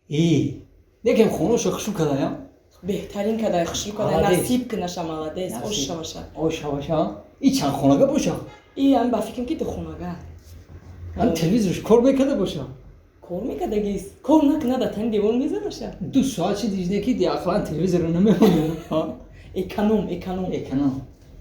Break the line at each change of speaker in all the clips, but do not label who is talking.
یکم خونه‌شو خشک کرده یا؟
بهترین کدای خشک کدای نصیب کنشه مالادیس اوش باشه.
اوش باشه. این چند خونگه باشه؟
این با فکرم که دو خونگه.
من تلویزیونش کار میکرده باشه.
کار میکرده گیس. کار نکنه داتن دیوار میزه باشه.
2 ساعت دیزنی کی دیاخلان تلویزیون رو نمیخونه.
اکنوم.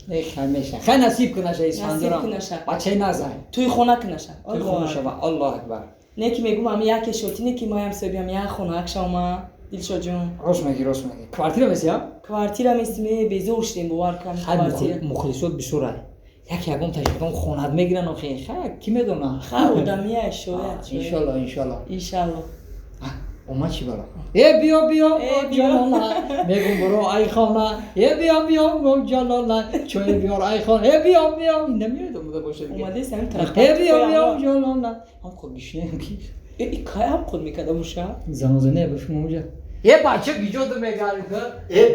نه خمیشه. خیلی نصیب کنشه ایسفندران. بچه نزای.
توی خونه کنشه.
توی خونه شما. الله اکبر.
نه کی میگم امی یک شوتی نه کی مایم سبیام یک خونه اکشما دلشو جون.
راست میگی. کوارتیر میسیا؟
کوارتیر میسمی بیزوشتیم بوار کم کوارتیر.
مخلصات بسرعه. یکم تشکیل خونه‌ات میگیرن آخه کی میدونه؟
خودمیه شاید.
ان شاء الله. اومد چی بالا؟ بیا جلالا میگم برو ای خانه بیا جلالا چای بیار ای خانه بیا نمیاد اومده باشه
اومده سن طرف
بیا جلالا هم خود بشینم کی
این کای هم خود میکرده باشه
زنازنه بفهم اونجا بچه بیجاد میگاری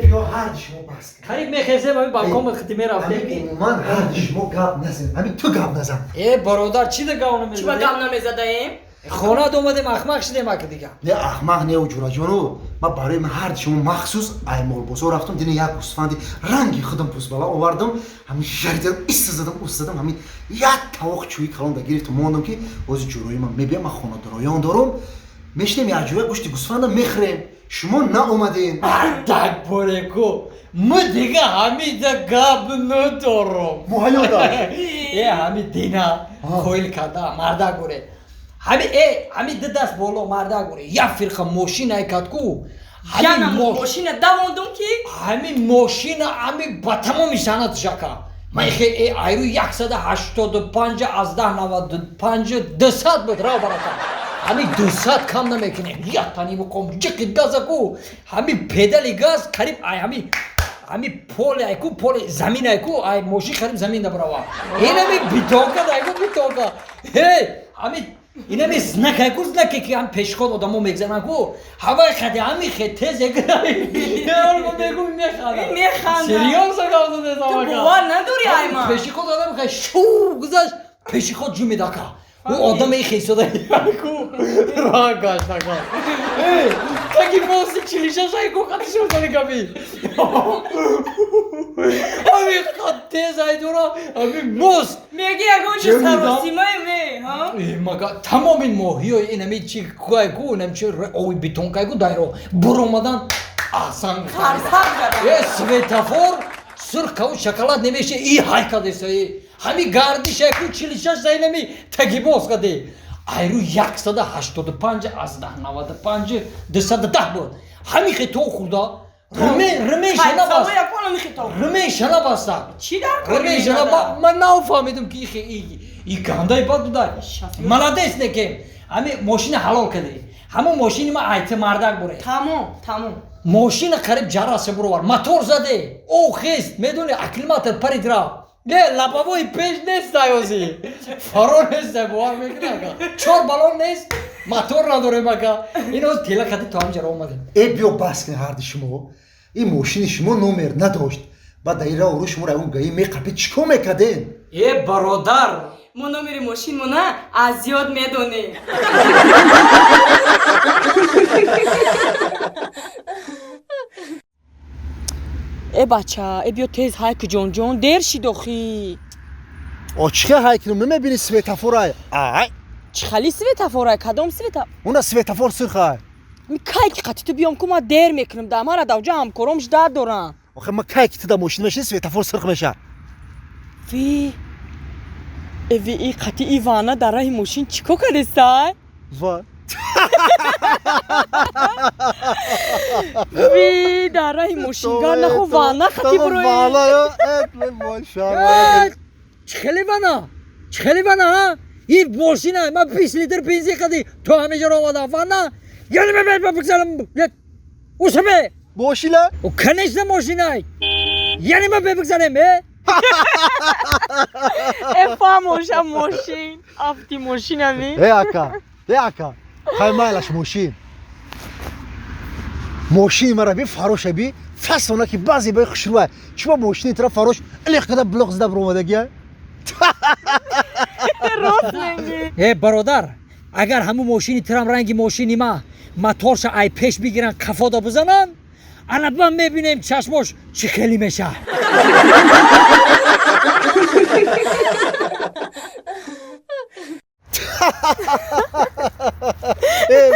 بیا هر شما بس
خرید میخیزه با بالکن ختمی رفته
من هر شما گپ نزن همین تو گپ نزن
برادر چی ده گاونه میزنی؟
چی با گپ نمیزدیم؟
خونه دومده مخمخ شدیم اگه دیگه
نه احمق نه جورا جونو ما برای من هر شما مخصوص ایمال بوسو رفتم دیگه یک گوسفندی رنگی خودم پوست بالا آوردم همین شریدم استادم همین یک تاوق چوی کلام دگیرت موندم که از جورای من میبینم من خونه درایان دارم میشتم یک جوری گوشت گوسفندم میخرم شما نه اومدین
اردک پورکو ما دیگه همین گپ ندارم
مهیا داشت
همین دینا خویل کده مرده گوره همین دست بالا مرده گوره یک فرقه ماشین ایکد کو
ماشین دواندم کی
همین ماشین همین با تمام شانت شکا من ایرو 185 از 1095 200 بود را برکن همین 200 کم نمیکنه یک تانی بکن جک گاز کو همین پدال گاز قریب همین پول زمین ایکو ماشین قریب زمین نبروا این همین بیتوکا همین این همی زنکه که هم پیشخود آدمو میگذارن کو هوای خدی همی خیلی تیزه گرایی یارو بگو میخندم سریال سگاو داده
تو باور نداری ایمان
پیشخود آدم خیلی شو گذاشت پیشخود جو میداکا او آدم ای خیلی ساده کو راه گاشت نکن تاکی موسی چلیشا شایی کو خطش بزنی کمی همی خط تیز های دورا همی موست
میگی اگه اونجا سروسیمای
مگه تمام این ماهی های این همی چی که گو نمیشه اوی بیتون که گو دایرو برو آمدن آسان خرسان سویتافور سرخ و شکلات نمیشه ای های کده سایی همی گردش اکو چلیشش زای نمی تگی باز کده ایرو 185 از 1095 210 بود همی خیلی تو خورده رمی شنا باستا
چی در
رمی شنا من نفهمیدم که این گندای باد بوده ملادیس نکیم همین ماشین حلال کردی همون ماشین ما ایت مردک بوده
تمام
ماشین قریب جراس برو موتور زده او خیست میدونی اکلیماتر پرید را لبابوی پیش نیست دایوزی فرار نیست بوار میکنه 4 بالون نیست موتور نداره مگه اینو تیلا کردی تو هم جرا اومده
بیا بس کن هر شما این ماشین شما نمر نداشت بعد دایره رو شما رو اون گایی میقپی چیکار میکردین
برادر
ما نمر ماشین مونه از یاد میدونی بچه بیا تیز های که جون دیر شی دخی
چه های که نمیبینی سویتافور های
چه خالی سویتافور های کدام سویتافور
اون سویتافور سرخ های
کی که قطعی تو بیام که ما دیر میکنم در ما را دوجه هم کرمش داد دارم
آخه ما کی که تو در ماشین میشین سویتافور سرخ میشه
وی ای قطعی ایوانه در راه ماشین چیکو کرده سای؟
وای
وی در راه ماشینگار نخو وانه خطی بروی
والا یا ماشاءالله
چه خیلی بنا این ماشینه من 20 لیتر بنزین خدی تو همه جا رو آمدم وانه یعنی من بگذارم اوسمه
ماشینه
او کنیشت ماشینه یعنی من بگذارم
فاموشم ماشین افتی ماشین همی
اکا خیلی مایلش ماشین مرا بی فروش بی فسونه که بعضی بای خشروه شما ماشینی طرف فروش الیخ کده بلوغ زده برو اومدگیه
راست نگی
برادر اگر همون ماشینی ترام رنگی ماشینی ما моторша ай пеш бигиран кафода бизанан анатман мебинем чашмош чӣ хелӣ меша.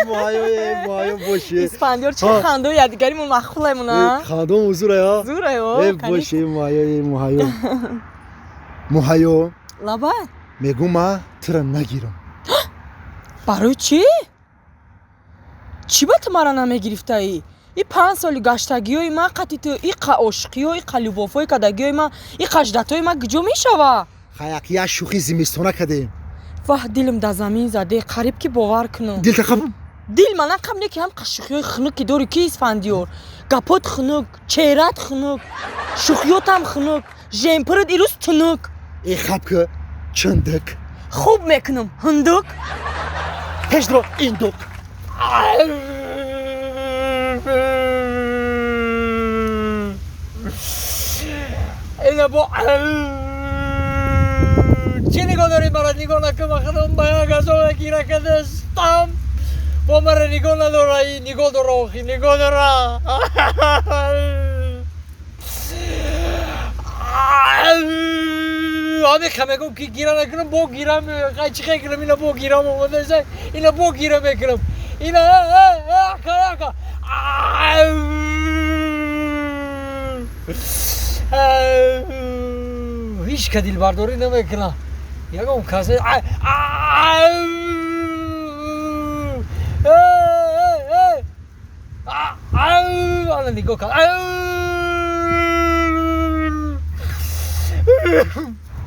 моҳайо боше
اسفندیار چه خنده و یادگاریمون مخفولمون ها
خандом ҳузура ё
زوره
боше моҳайо
لابد
мегӯ ма тира нагирам
برای چی؟ چی با تو مرا نمیگرفتایی؟ ای 5 سالی گشتگی های من قطعی تو ای عاشقی های قلوباف های کدگی های من ای خجدت های من گجا میشوه
хаяк я шӯхи зимистона кадем
واه دلم در زمین زده قریب که باور کنم
дил тақаб
دل من نقم نه که هم قشقی های خنک داری که اسفندیار گپات خنک چهرت خنک شوخیات هم خنک جمپرت ایروز تنک
е хаб ки чындик
خوب میکنم هندک
пешро индук
اینا با چی نگاه داری مرا نگاه نکن خودم باید غذا بگیره که دستم با مرا نگاه نداره نگاه داره آخی نگاه داره همه خمه که گیره نکنم با گیرم چی خیلی کنم اینا با گیرم آمده اینا با گیره میکنم اینا اکا هیچ که دل برداری نمیکنم یکم کسی الان نگاه کن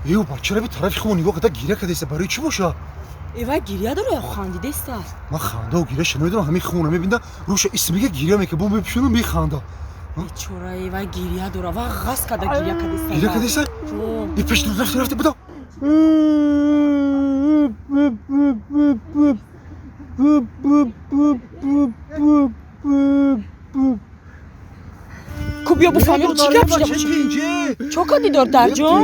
ёба чаро би тарафи хумо нигоҳ карда гиря кардааста барои чӣ боша
ایوه گریه дاره یا خندیده است
ман хандау гиря шунавидам ҳамин хона мебинда рӯша исмига гиря мека бо мепишонам механда
چورا ایوه گریه داره و غص کده گریه کده است
гиря кардааста и пешно рафта буда
کو بیا بفهمیم چی گپ شده باشه چو کدی دار در جان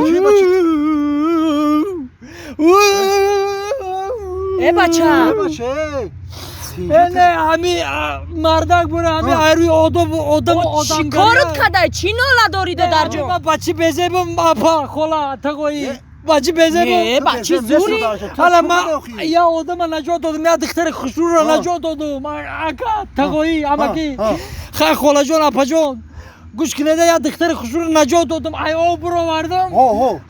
ای بچه
نه همی مردک بوده همی ایروی آدم
چی کارت کده چی ناله داریده در جان
من بچه بزیبم باپا خولا تقوی بچه بزیبم
بچه زوری
حالا من یا آدم نجات دادم یا دختر خشرو را نجات دادم اکا تقوی اما کی خیلی خولا جان اپا جان گوش کنده یا دختر خشرو را نجات دادم ای آب رو آوردم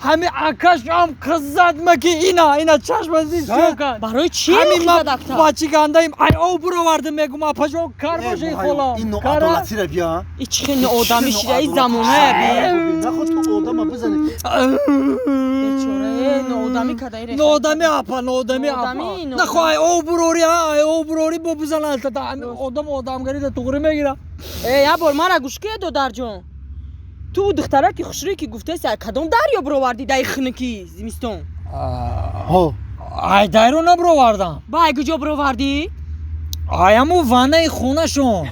همین اکاش هم کز زد مکی اینا چشم ازیز شو کرد
برای چی
همین
خیلی
من
دکتر
بچه گنده ایم ای آب رو آوردم میگم اپا جان کار باشه خولا
این عدالتی بیا
ای چه خیلی آدمی شده ای زمانه بی
نخود تو آدم بزنه
چورا نودامی کده ای
نودامی اپا نودامی اپا
نودامی
نخوا ای او بروری با بزنه تا آدمگری تا توغری میگیره
یه بار مرا گوش که دو در جان تو دختره که خوشروی که گفته سی کدام دریا برو وردی دای خنکی زمستون
ای دایرو نبرو وردم
با ای کجا برو وردی
ای همو وانه خونه شون